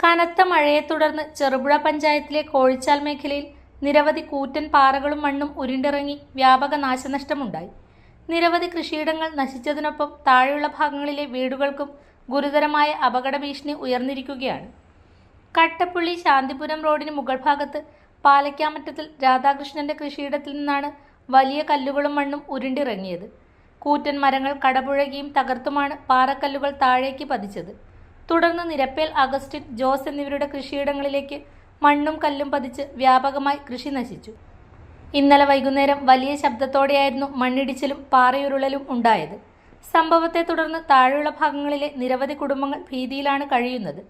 കനത്ത മഴയെ തുടർന്ന് ചെറുപുഴ പഞ്ചായത്തിലെ കോഴിച്ചാൽ മേഖലയിൽ നിരവധി കൂറ്റൻ പാറകളും മണ്ണും ഉരുണ്ടിറങ്ങി വ്യാപക നാശനഷ്ടമുണ്ടായി. നിരവധി കൃഷിയിടങ്ങൾ നശിച്ചതിനൊപ്പം താഴെയുള്ള ഭാഗങ്ങളിലെ വീടുകൾക്കും ഗുരുതരമായ അപകട ഭീഷണി ഉയർന്നിരിക്കുകയാണ്. കട്ടപ്പുള്ളി ശാന്തിപുരം റോഡിന് മുകൾ ഭാഗത്ത് പാലക്കാമറ്റത്തിൽ രാധാകൃഷ്ണന്റെ കൃഷിയിടത്തിൽ നിന്നാണ് വലിയ കല്ലുകളും മണ്ണും ഉരുണ്ടിറങ്ങിയത്. കൂറ്റൻ മരങ്ങൾ കടപുഴകിയും തകർത്തുമാണ് പാറക്കല്ലുകൾ താഴേക്ക് പതിച്ചത്. തുടർന്ന് നിരപ്പേൽ അഗസ്റ്റിൻ, ജോസ് എന്നിവരുടെ കൃഷിയിടങ്ങളിലേക്ക് മണ്ണും കല്ലും പതിച്ച് വ്യാപകമായി കൃഷി നശിച്ചു. ഇന്നലെ വൈകുന്നേരം വലിയ ശബ്ദത്തോടെയായിരുന്നു മണ്ണിടിച്ചിലും പാറയുരുളലും ഉണ്ടായത്. സംഭവത്തെ തുടർന്ന് താഴെയുള്ള ഭാഗങ്ങളിലെ നിരവധി കുടുംബങ്ങൾ ഭീതിയിലാണ് കഴിയുന്നത്.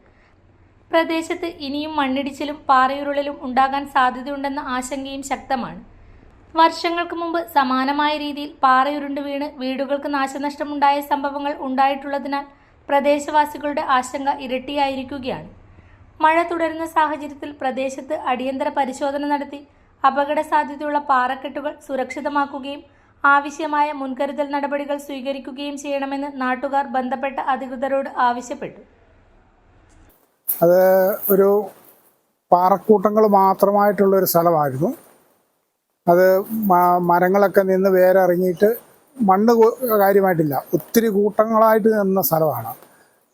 പ്രദേശത്ത് ഇനിയും മണ്ണിടിച്ചിലും പാറയുരുളലും ഉണ്ടാകാൻ സാധ്യതയുണ്ടെന്ന ആശങ്കയും ശക്തമാണ്. വർഷങ്ങൾക്ക് മുമ്പ് സമാനമായ രീതിയിൽ പാറയുരുണ്ട് വീണ് വീടുകൾക്ക് നാശനഷ്ടമുണ്ടായ സംഭവങ്ങൾ ഉണ്ടായിട്ടുള്ളതിനാൽ പ്രദേശവാസികളുടെ ആശങ്ക ഇരട്ടിയായിരിക്കുകയാണ്. മഴ തുടരുന്ന സാഹചര്യത്തിൽ പ്രദേശത്ത് അടിയന്തര പരിശോധന നടത്തി അപകട സാധ്യതയുള്ള പാറക്കെട്ടുകൾ സുരക്ഷിതമാക്കുകയും ആവശ്യമായ മുൻകരുതൽ നടപടികൾ സ്വീകരിക്കുകയും ചെയ്യണമെന്ന് നാട്ടുകാർ ബന്ധപ്പെട്ട അധികൃതരോട് ആവശ്യപ്പെട്ടു. അത് ഒരു പാറക്കൂട്ടങ്ങൾ മാത്രമായിട്ടുള്ളൊരു സ്ഥലമായിരുന്നു. അത് മരങ്ങളൊക്കെ നിന്ന് വേരിറങ്ങിയിട്ട് മണ്ണ് കാര്യമായിട്ടില്ല, ഒത്തിരി കൂട്ടങ്ങളായിട്ട് നിന്ന സ്ഥലമാണ്.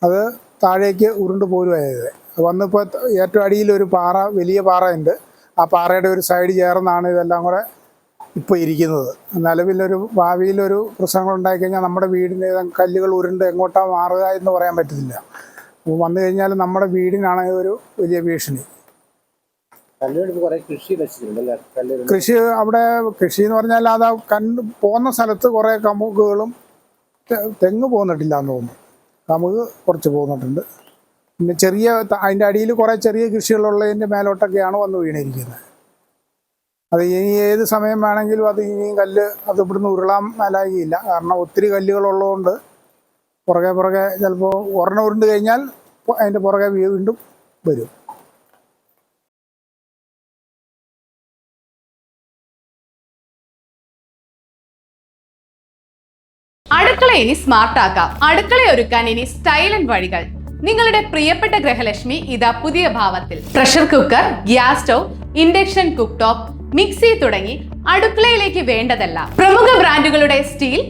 അത് താഴേക്ക് ഉരുണ്ട് പോരുമായത്. വന്നിപ്പോൾ ഏറ്റവും അടിയിലൊരു പാറ, വലിയ പാറയുണ്ട്. ആ പാറയുടെ ഒരു സൈഡ് ചേർന്നാണ് ഇതെല്ലാം കൂടെ ഇപ്പോൾ ഇരിക്കുന്നത്. നിലവിലൊരു ഭാവിയിലൊരു പ്രശ്നങ്ങൾ ഉണ്ടായിക്കഴിഞ്ഞാൽ നമ്മുടെ വീടിൻ്റെ കല്ലുകൾ ഉരുണ്ട് എങ്ങോട്ടാണ് മാറുക എന്ന് പറയാൻ പറ്റത്തില്ല. വന്നു കഴിഞ്ഞാൽ നമ്മുടെ വീടിനാണ് ഒരു വലിയ ഭീഷണി. കൃഷി അവിടെ കൃഷി എന്ന് പറഞ്ഞാൽ അത് പോകുന്ന സ്ഥലത്ത് കുറേ കമുകുകളും തെങ്ങ് പോന്നിട്ടില്ല എന്ന് തോന്നുന്നു. കമുക് കുറച്ച് പോന്നിട്ടുണ്ട്. പിന്നെ ചെറിയ അതിൻ്റെ അടിയിൽ കുറേ ചെറിയ കൃഷികളുള്ളതിൻ്റെ മേലോട്ടൊക്കെയാണ് വന്ന് വീണിരിക്കുന്നത്. അത് ഇനി ഏത് സമയം വേണമെങ്കിലും അത് ഇനിയും കല്ല് അത് ഇവിടുന്ന് ഉരുളാൻ മേലാകിയില്ല. കാരണം ഒത്തിരി കല്ലുകളുള്ളതുകൊണ്ട് പുറകെ ചിലപ്പോൾ ഒരെണ്ണം ഉരുണ്ട് കഴിഞ്ഞാൽ അതിൻ്റെ പുറകെ വീണ്ടും വരും. അടുക്കള ഇനി സ്മാർട്ട് ആക്കാം. അടുക്കള ഒരുക്കാൻ ഇനി സ്റ്റൈലൻ വഴികൾ. നിങ്ങളുടെ പ്രിയപ്പെട്ട ഗൃഹലക്ഷ്മി ഇതാ പുതിയ ഭാവത്തിൽ. Pressure cooker, gas stove, induction cook top, mixie തുടങ്ങി അടുക്കളയിലേക്ക് വേണ്ടതെല്ലാം. പ്രമുഖ ബ്രാൻഡുകളുടെ സ്റ്റീൽ,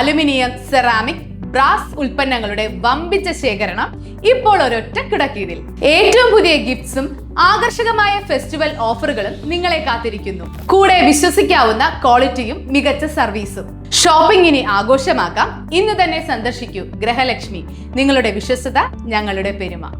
അലുമിനിയം, സെറാമിക്, ബ്രാസ് ഉൽപ്പന്നങ്ങളുടെ വമ്പിച്ച ശേഖരണം ഇപ്പോൾ ഒരൊറ്റ കിടക്കീഴിൽ. ഏറ്റവും പുതിയ ഗിഫ്റ്റ്സും ആകർഷകമായ ഫെസ്റ്റിവൽ ഓഫറുകളും നിങ്ങളെ കാത്തിരിക്കുന്നു. കൂടെ വിശ്വസിക്കാവുന്ന ക്വാളിറ്റിയും മികച്ച സർവീസും. ഷോപ്പിംഗ് ഇനി ആഘോഷമാക്കാം. ഇന്ന് തന്നെ സന്ദർശിക്കൂ ഗൃഹലക്ഷ്മി. നിങ്ങളുടെ വിശ്വസ്തത ഞങ്ങളുടെ പെരുമ.